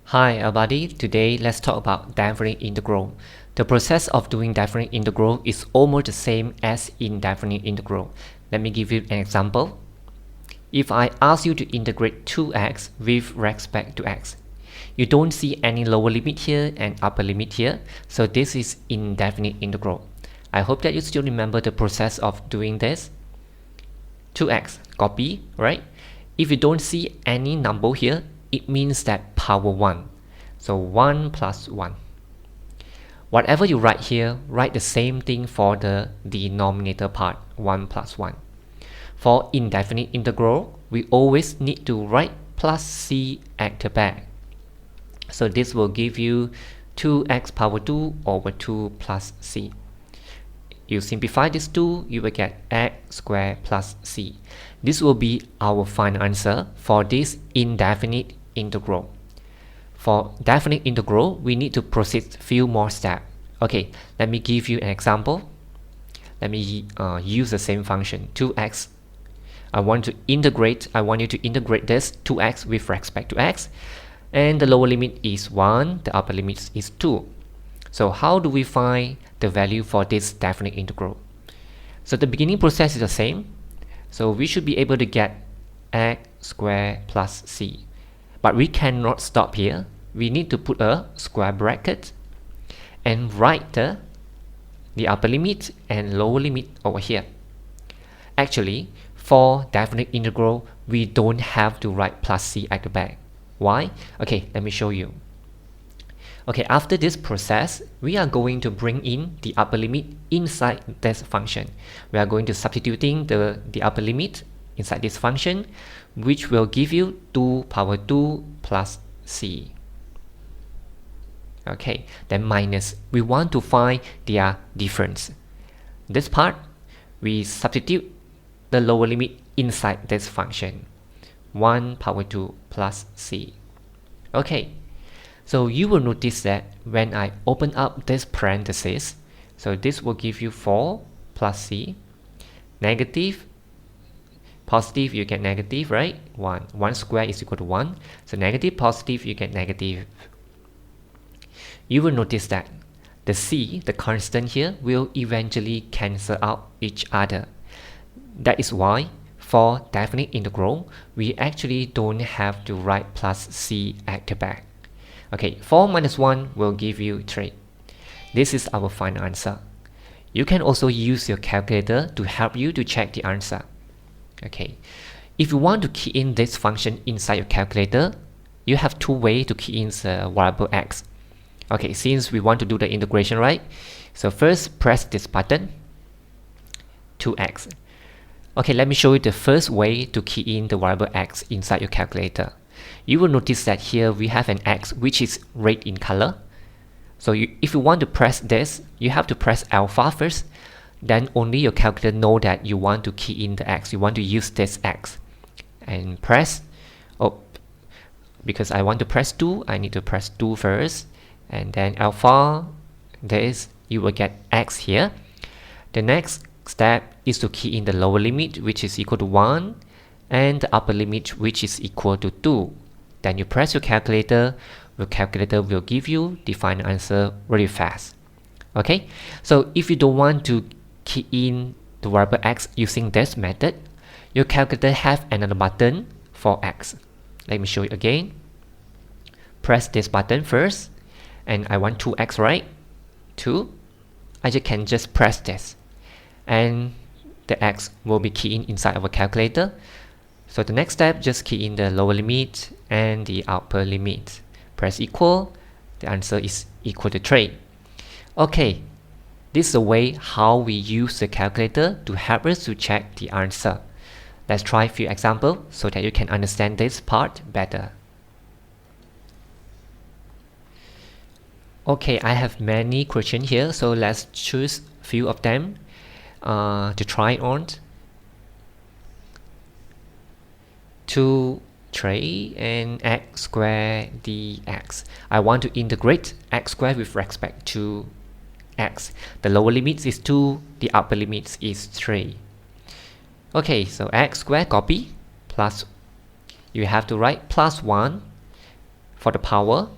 Hi everybody, today let's talk about definite integral. The process of doing definite integral is almost the same as indefinite integral. Let me give you an example. If I ask you to integrate 2x with respect to x, you don't see any lower limit here and upper limit here, so this is indefinite integral. I hope that you still remember the process of doing this. 2x, copy, right? If you don't see any number here, it means that power 1. So 1 plus 1. Whatever you write here, write the same thing for the denominator part, 1 plus 1. For indefinite integral, we always need to write plus c at the back. So this will give you 2x power 2 over 2 plus c. You simplify this 2, you will get x squared plus c. This will be our final answer for this indefinite integral. For definite integral, we need to proceed few more steps. Okay, let me give you an example. Let me use the same function, 2x. I want you to integrate this 2x with respect to x. And the lower limit is 1, the upper limit is 2. So how do we find the value for this definite integral? So the beginning process is the same. So we should be able to get x squared plus c. But we cannot stop here. We need to put a square bracket and write the upper limit and lower limit over here. Actually, for definite integral, we don't have to write plus c at the back. Why? Okay, let me show you. Okay, after this process, we are going to bring in the upper limit inside this function. We are going to substituting the upper limit inside this function, which will give you 2 power 2 plus c. Okay, then minus. We want to find their difference. This part, we substitute the lower limit inside this function. 1 power 2 plus c. Okay, so you will notice that when I open up this parenthesis, so this will give you 4 plus c, negative, positive, you get negative, right? 1. 1 squared is equal to 1. So negative, positive, you get negative. You will notice that the c, the constant here, will eventually cancel out each other. That is why for definite integral, we actually don't have to write plus c at the back. Okay, 4 minus 1 will give you 3. This is our final answer. You can also use your calculator to help you to check the answer. Okay, if you want to key in this function inside your calculator, you have two ways to key in the variable x. Okay, since we want to do the integration, right? So first, press this button, 2x. Okay, let me show you the first way to key in the variable x inside your calculator. You will notice that here we have an x which is red in color. So if you want to press this, you have to press alpha first. Then only your calculator know that you want to key in the x. You want to use this x. And press, because I want to press 2, I need to press 2 first. And then alpha, this, you will get x here. The next step is to key in the lower limit, which is equal to 1, and the upper limit, which is equal to 2. Then you press your calculator will give you the final answer really fast. Okay, so if you don't want to key in the variable x using this method, your calculator have another button for x. Let me show you again. Press this button first, and I want 2x, right? 2. I can just press this, and the x will be keyed in inside our calculator. So the next step, just key in the lower limit and the upper limit. Press equal, the answer is equal to 3. Okay, this is the way how we use the calculator to help us to check the answer. Let's try a few examples so that you can understand this part better. Okay, I have many questions here, so let's choose a few of them to try on. 2, 3, and x squared dx. I want to integrate x squared with respect to x. The lower limit is 2, the upper limit is 3. Okay, so x squared, copy, plus, you have to write plus 1 for the power,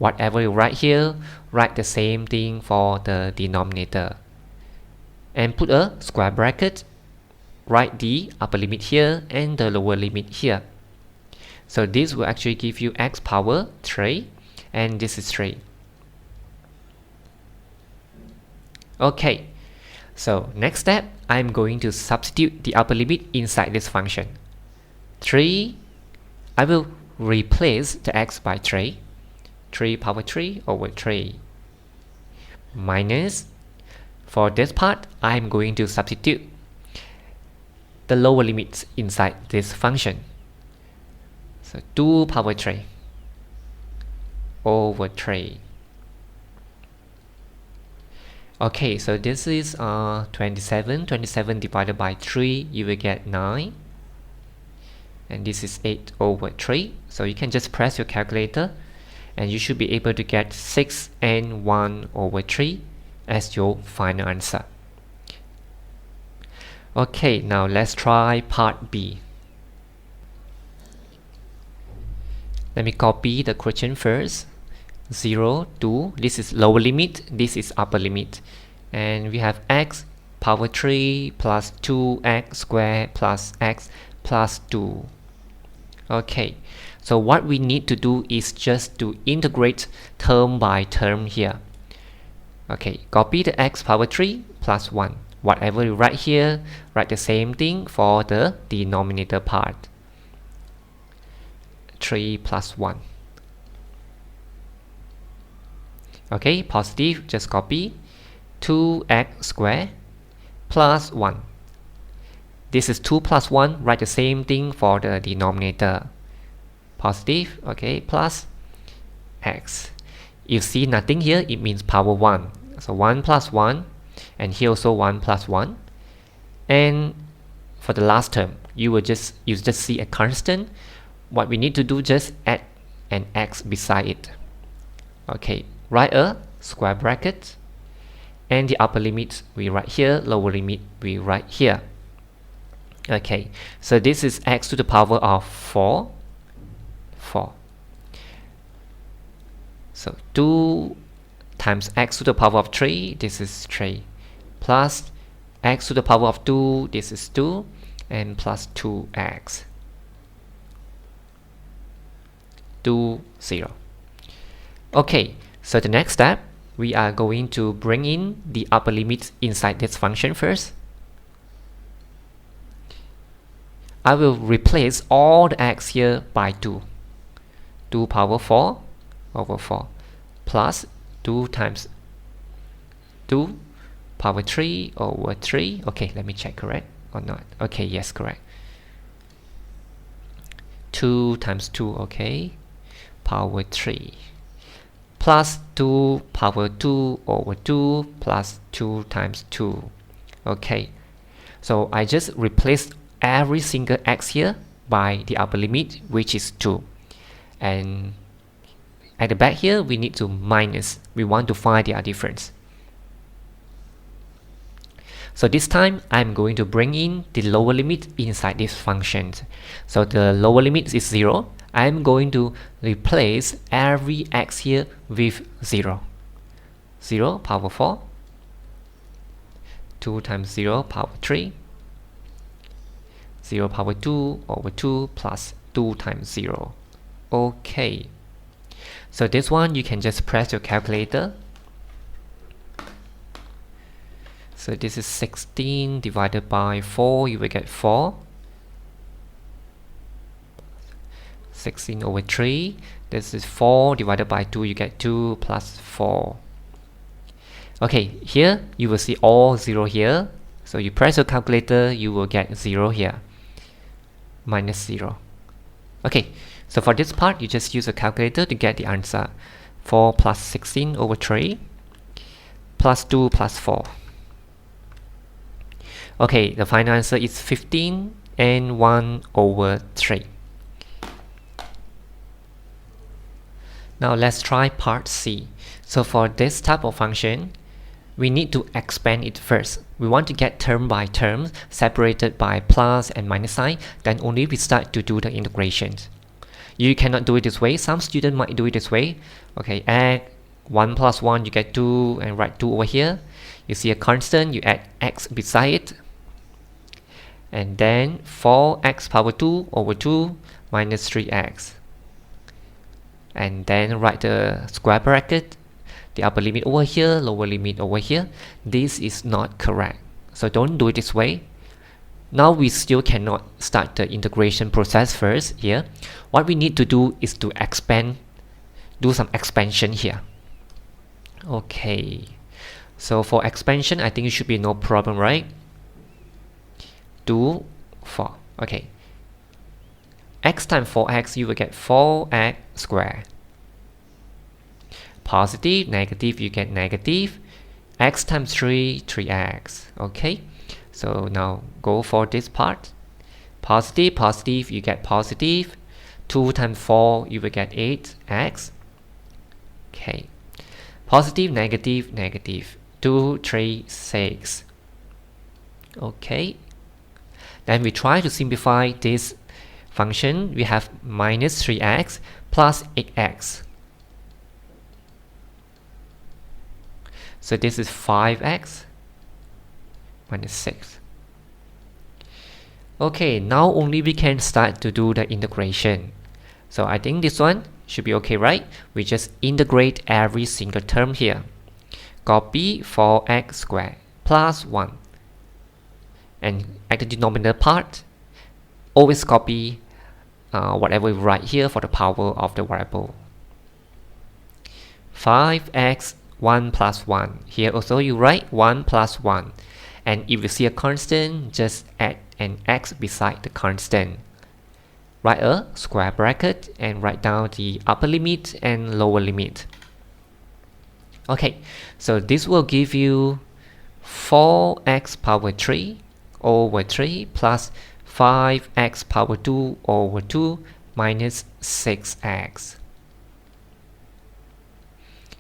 whatever you write here, write the same thing for the denominator. And put a square bracket, write the upper limit here and the lower limit here. So this will actually give you x power 3, and this is 3. Okay, so next step, I'm going to substitute the upper limit inside this function. 3, I will replace the x by 3. 3 power 3 over 3. Minus, for this part, I'm going to substitute the lower limits inside this function. So 2 power 3 over 3. Okay, so this is 27. 27 divided by 3, you will get 9. And this is 8 over 3. So you can just press your calculator and you should be able to get 6 and 1 over 3 as your final answer. Okay, now let's try part B. Let me copy the question first. 0, 2, this is lower limit, this is upper limit. And we have x power 3 plus 2x squared plus x plus 2. Okay, so what we need to do is just to integrate term by term here. Okay, copy the x power 3 plus 1. Whatever you write here, write the same thing for the denominator part. 3 plus 1. Okay, positive, just copy 2x squared plus 1. This is 2 plus 1, write the same thing for the denominator. Positive, okay, plus x. You see nothing here, it means power 1. So 1 plus 1, and here also 1 plus 1. And for the last term, you just see a constant. What we need to do, just add an x beside it. Okay, write a square bracket, and the upper limit we write here, lower limit we write here. Okay, so this is x to the power of 4. So 2 times x to the power of 3, this is 3, plus x to the power of 2, this is 2, and plus 2x. 2, 0. Okay, so the next step, we are going to bring in the upper limit inside this function first. I will replace all the x here by 2. 2 power 4 over 4 plus 2 times 2 power 3 over 3. Okay, let me check correct or not. Okay, yes, correct. 2 times 2, okay, power 3 plus 2 power 2 over 2 plus 2 times 2. Okay, so I just replaced every single x here by the upper limit, which is 2. And at the back here, we need to minus. We want to find their difference. So this time, I'm going to bring in the lower limit inside this function. So the lower limit is 0. I'm going to replace every x here with 0. 0 power 4. 2 times 0 power 3. 0 power 2 over 2 plus 2 times 0. Okay. So this one, you can just press your calculator. So this is 16 divided by 4, you will get 4. 16 over 3, this is 4 divided by 2, you get 2 plus 4. Okay, here you will see all 0 here. So you press your calculator, you will get 0 here. Minus 0. Okay, so for this part, you just use a calculator to get the answer. 4 plus 16 over 3 plus 2 plus 4. Okay, the final answer is 15 and 1 over 3. Now let's try part C. So for this type of function, we need to expand it first. We want to get term by term separated by plus and minus sign, then only we start to do the integrations. You cannot do it this way. Some students might do it this way. Okay, add 1 plus 1, you get 2, and write 2 over here. You see a constant, you add x beside it. And then 4x power 2 over 2 minus 3x. And then write the square bracket, the upper limit over here, lower limit over here. This is not correct. So don't do it this way. Now we still cannot start the integration process first here. What we need to do is to expand, do some expansion here. Okay, so for expansion, I think it should be no problem, right? 2, 4. Okay, x times 4x, you will get 4x squared. Positive, negative, you get negative. X times 3, 3x. Okay, so now go for this part. Positive, positive, you get positive. 2 times 4, you will get 8x. Okay, positive, negative, negative. 2, 3, 6. Okay, then we try to simplify this function. We have minus 3x plus 8x. So this is 5x minus 6. Okay, now only we can start to do the integration. So I think this one should be okay, right? We just integrate every single term here. Copy 4x squared plus 1. And at the denominator part, always copy whatever we write here for the power of the variable. 5x 1 plus 1. Here also you write 1 plus 1. And if you see a constant, just add an x beside the constant. Write a square bracket and write down the upper limit and lower limit. Okay, so this will give you 4x power 3 over 3 plus 5x power 2 over 2 minus 6x.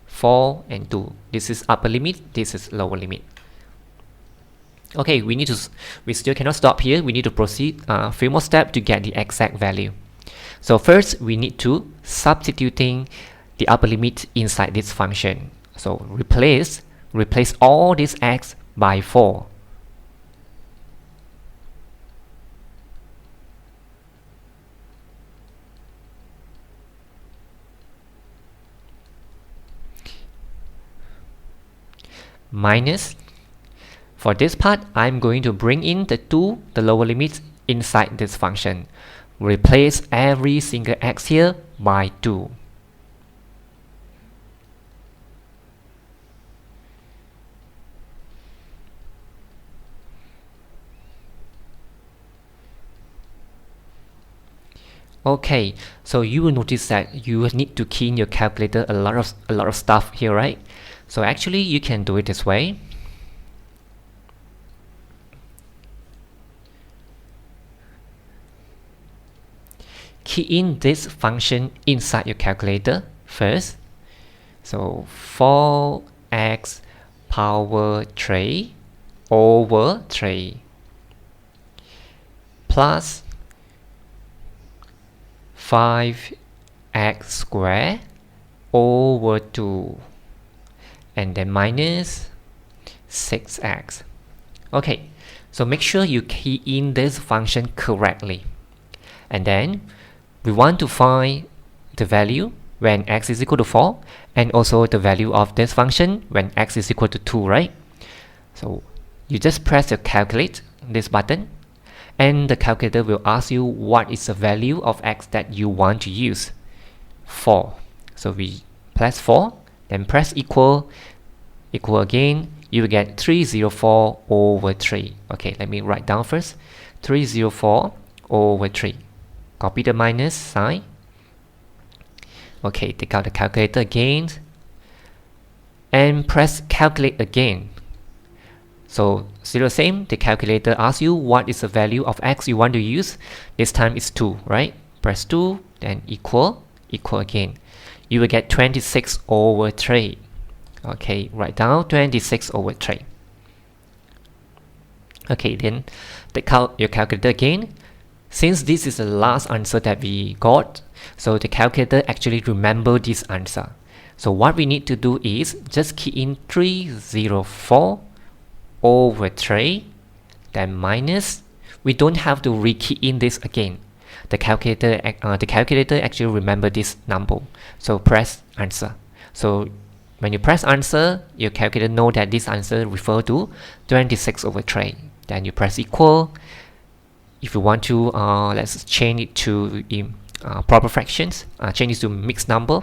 4 and 2. This is upper limit, this is lower limit. Okay, we still cannot stop here. We need to proceed a few more steps to get the exact value. So first, we need to substituting the upper limit inside this function. So replace all this x by 4. Minus, for this part, I'm going to bring in the lower limits inside this function. Replace every single x here by 2. Okay, so you will notice that you need to key in your calculator a lot of stuff here, right? So actually you can do it this way. Key in this function inside your calculator first. So 4x power 3 over 3 plus 5x squared over 2 and then minus 6x. Okay, so make sure you key in this function correctly. And then we want to find the value when x is equal to 4 and also the value of this function when x is equal to 2, right? So you just press the calculate, this button, and the calculator will ask you what is the value of x that you want to use. 4. So we press 4, then press equal again, you will get 304 over 3. Okay, let me write down first. 304 over 3. Copy the minus sign. Okay, take out the calculator again and press calculate again. So still the same, the calculator asks you what is the value of x you want to use. This time it's 2, right? Press 2, then equal again. You will get 26 over 3. Okay, write down 26 over 3. Okay, then take out your calculator again. Since this is the last answer that we got, so the calculator actually remember this answer. So what we need to do is just key in 304 over 3, then minus. We don't have to re-key in this again. The calculator actually remember this number. So press answer. So when you press answer, your calculator know that this answer refer to 26 over 3. Then you press equal. If you want to, let's change it to proper fractions. Change it to mixed number.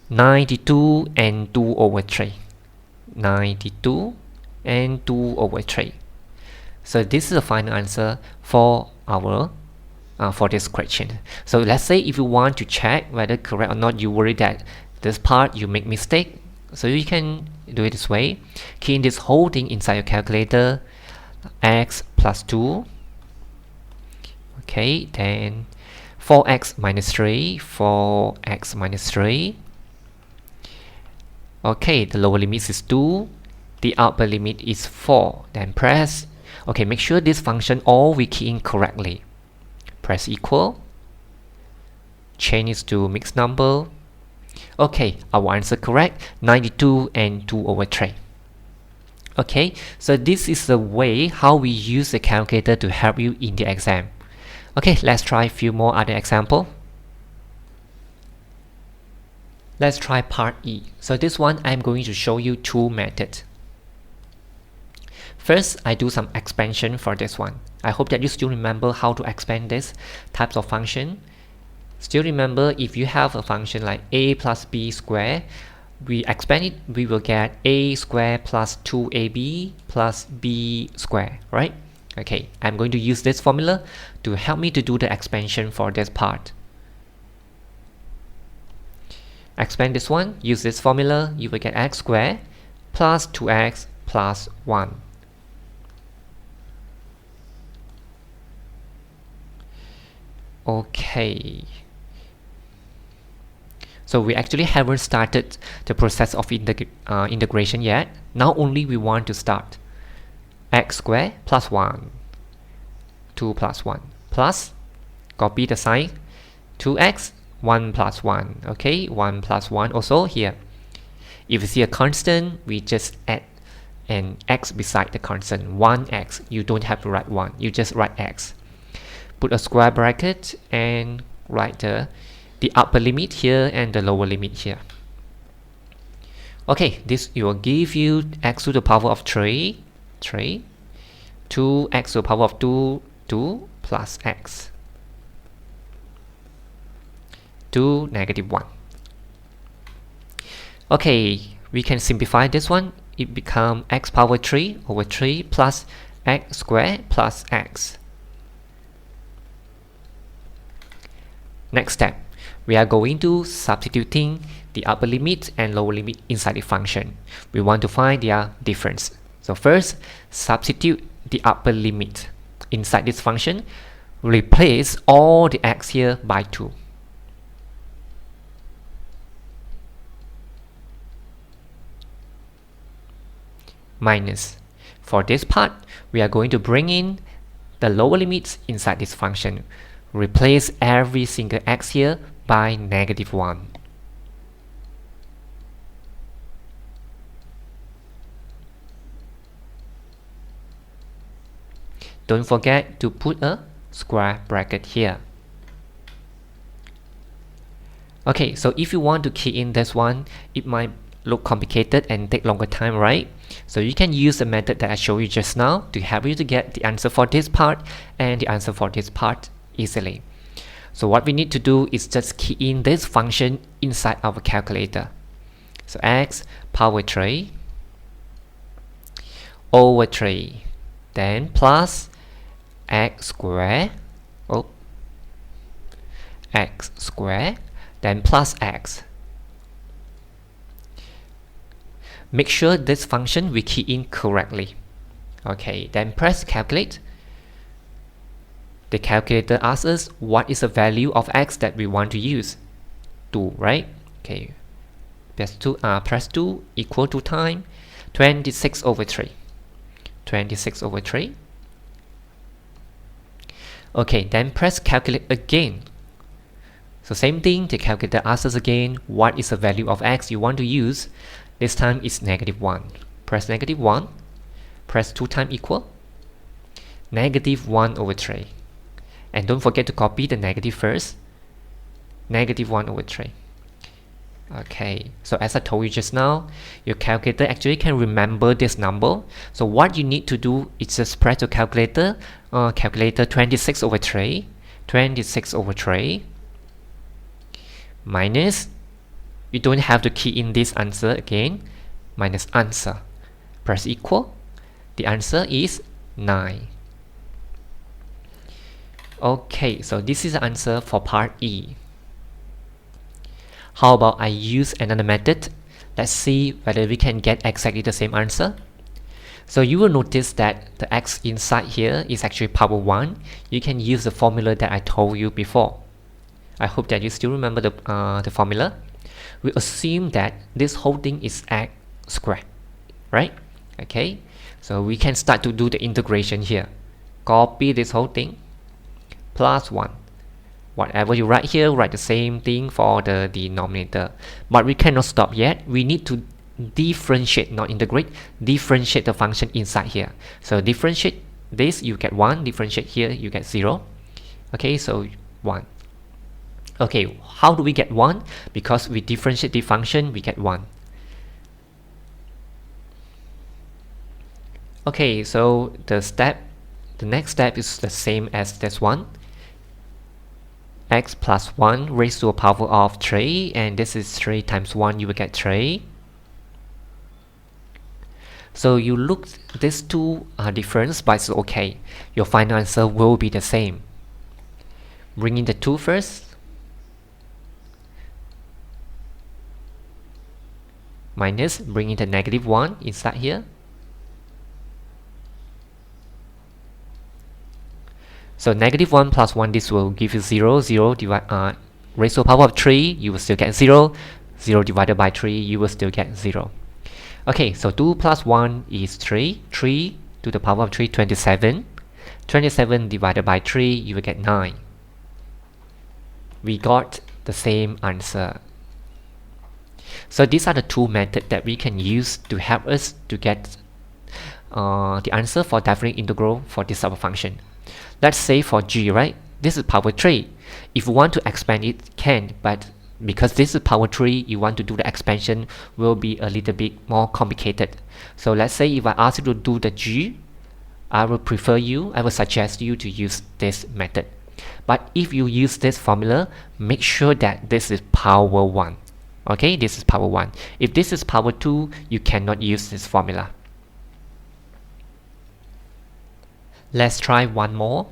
92 and 2 over 3. 92 and 2 over 3. So this is the final answer for our for this question. So let's say if you want to check whether correct or not, you worry that this part you make mistake. So you can do it this way. Key in this whole thing inside your calculator. X plus 2. Okay, then 4x minus 3. 4x minus 3. Okay, the lower limit is 2. The upper limit is 4. Then press. Okay, make sure this function all we key in correctly. Press equal. Change it to mixed number. Okay, our answer correct. 92 and 2 over 3. Okay, so this is the way how we use the calculator to help you in the exam. Okay, let's try a few more other example. Let's try part E. So this one I'm going to show you two methods. First, I do some expansion for this one. I hope that you still remember how to expand this types of function. Still remember, if you have a function like a plus b squared, we expand it, we will get a squared plus 2ab plus b squared, right? Okay, I'm going to use this formula to help me to do the expansion for this part. Expand this one, use this formula, you will get x squared plus 2x plus 1. Okay. So we actually haven't started the process of integration yet. Now only we want to start. X squared plus 1. 2 plus 1. Plus, copy the sign. 2x, 1 plus 1. Okay, 1 plus 1 also here. If you see a constant, we just add an x beside the constant. 1x. You don't have to write 1. You just write x. Put a square bracket and write the upper limit here and the lower limit here. Okay, this will give you x to the power of 3, 2x to the power of 2, 2 plus x to negative 1. Okay, we can simplify this one. It becomes x power 3 over 3 plus x squared plus x. Next step, we are going to substituting the upper limit and lower limit inside the function. We want to find their difference. So first, substitute the upper limit inside this function. Replace all the x here by 2. Minus. For this part, we are going to bring in the lower limits inside this function. Replace every single x here by negative 1. Don't forget to put a square bracket here. Okay, so if you want to key in this one, it might look complicated and take longer time, right? So you can use the method that I showed you just now to help you to get the answer for this part and the answer for this part easily. So what we need to do is just key in this function inside our calculator. So x power 3 over 3, then plus x squared, x squared, then plus x. Make sure this function we key in correctly. Okay, then press calculate. The calculator asks us what is the value of x that we want to use. 2, right? Okay. Press 2 equal to time 26 over 3. 26 over 3. Okay, then press calculate again. So same thing, the calculator asks us again what is the value of x you want to use. This time it's -1. Press -1, press 2 times equal, -1/3. And don't forget to copy the negative first, -1/3. Okay, so as I told you just now, your calculator actually can remember this number. So what you need to do is just press the calculator, calculator 26/3, 26/3, minus, you don't have to key in this answer again, minus answer. Press equal, the answer is 9. Okay, so this is the answer for part E. How about I use another method? Let's see whether we can get exactly the same answer. So you will notice that the x inside here is actually power 1. You can use the formula that I told you before. I hope that you still remember the formula. We assume that this whole thing is x squared, right? Okay, so we can start to do the integration here. Copy this whole thing, plus 1. Whatever you write here, write the same thing for the denominator. But we cannot stop yet. We need to differentiate, not integrate, differentiate the function inside here. So differentiate this, you get 1. Differentiate here, you get 0. Okay, so 1. Okay, how do we get 1? Because we differentiate the function, we get 1. Okay, so the next step is the same as this one. X plus 1 raised to a power of 3, and this is 3 times 1, you will get 3. So you look, these two are different, but it's okay. Your final answer will be the same. Bring in the 2 first. Minus, bring in the -1 inside here. So -1 plus 1, this will give you 0, 0 raised to the power of 3, you will still get 0, 0 divided by 3, you will still get 0. Okay, so 2 plus 1 is 3, 3 to the power of 3, 27, 27 divided by 3, you will get 9. We got the same answer. So these are the two methods that we can use to help us to get the answer for definite integral for this type of function. Let's say for g, right? This is power 3. If you want to expand it, can, but because this is power 3, you want to do the expansion will be a little bit more complicated. So let's say if I ask you to do the g, I will suggest you to use this method. But if you use this formula, make sure that this is power 1. Okay, this is power 1. If this is power 2, you cannot use this formula. Let's try one more.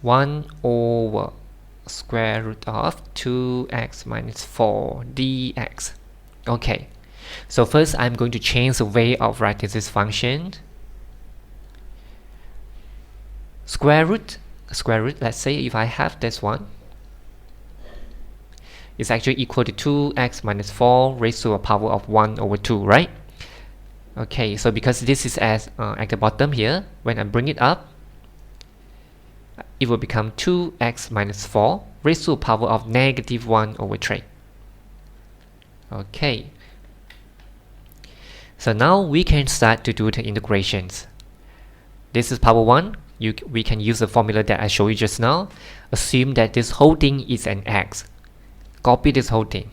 One over square root of 2x minus 4 dx. Okay, so first I'm going to change the way of writing this function. Square root, let's say if I have this one, it's actually equal to 2x minus 4 raised to a power of 1 over 2, right? Okay, so because this is at the bottom here, when I bring it up, it will become 2x minus 4 raised to a power of -1 over 3. Okay, so now we can start to do the integrations. This is power 1. We can use the formula that I showed you just now. Assume that this whole thing is an x. Copy this whole thing.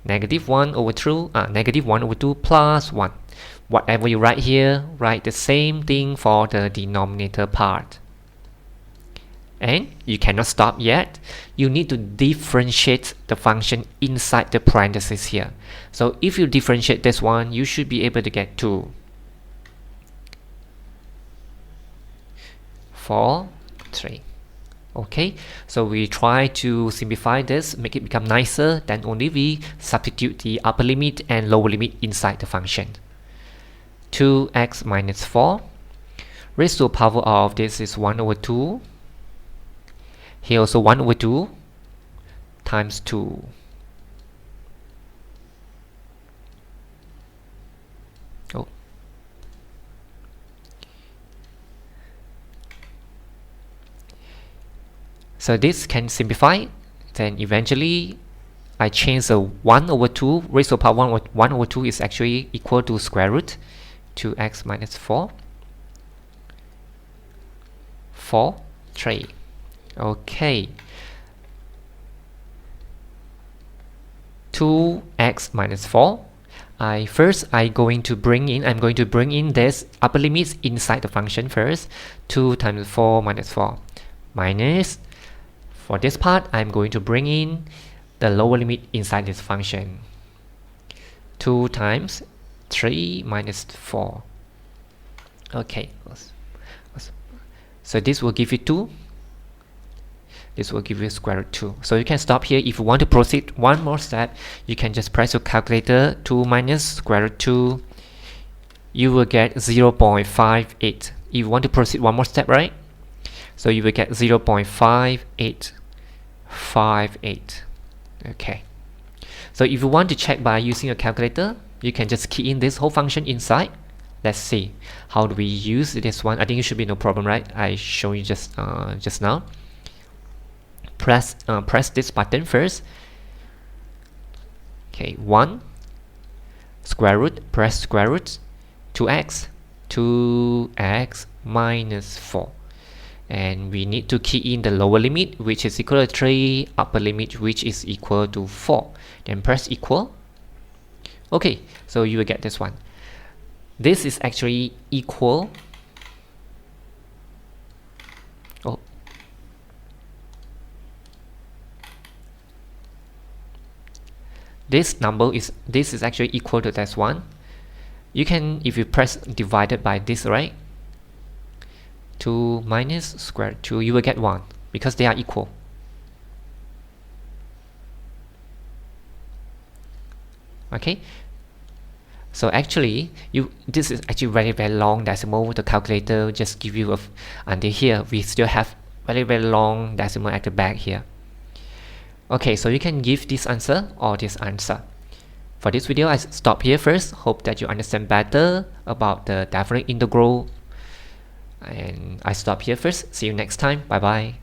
-1 over 2 plus 1. Whatever you write here, write the same thing for the denominator part. And you cannot stop yet. You need to differentiate the function inside the parentheses here. So if you differentiate this one, you should be able to get 2. 4, 3. Okay, so we try to simplify this, make it become nicer, then only we substitute the upper limit and lower limit inside the function. 2x minus 4 raised to the power of this is 1 over 2. Here also 1 over 2 times 2. Oh, So this can simplify. Then eventually I change the 1 over 2 raised to the power 1 over 2 is actually equal to square root 2x minus 4 3. Okay, 2x minus 4. I'm going to bring in this upper limits inside the function first. 2 times 4 minus 4 minus, for this part I'm going to bring in the lower limit inside this function. 2 times 3 minus 4. Okay, so this will give you 2. This will give you square root 2. So you can stop here. If you want to proceed one more step, you can just press your calculator. 2 minus square root 2, you will get 0.58. If you want to proceed one more step, right? So you will get 0.5858. Okay. So if you want to check by using a calculator, you can just key in this whole function inside. Let's see. How do we use this one? I think it should be no problem, right? I show you just now. Press this button first. Okay, 1 square root, press square root 2x minus 4, and we need to key in the lower limit, which is equal to 3, upper limit, which is equal to 4. Then press equal. Okay, so you will get this one. This is actually equal. This is actually equal to this one. You can, if you press divided by this, right? 2 minus square root 2, you will get 1 because they are equal. Okay. So actually, this is actually very long decimal. The calculator just give you until here. We still have very long decimal at the back here. Okay, so you can give this answer or this answer. For this video, I stop here first. Hope that you understand better about the definite integral. And I stop here first. See you next time. Bye bye.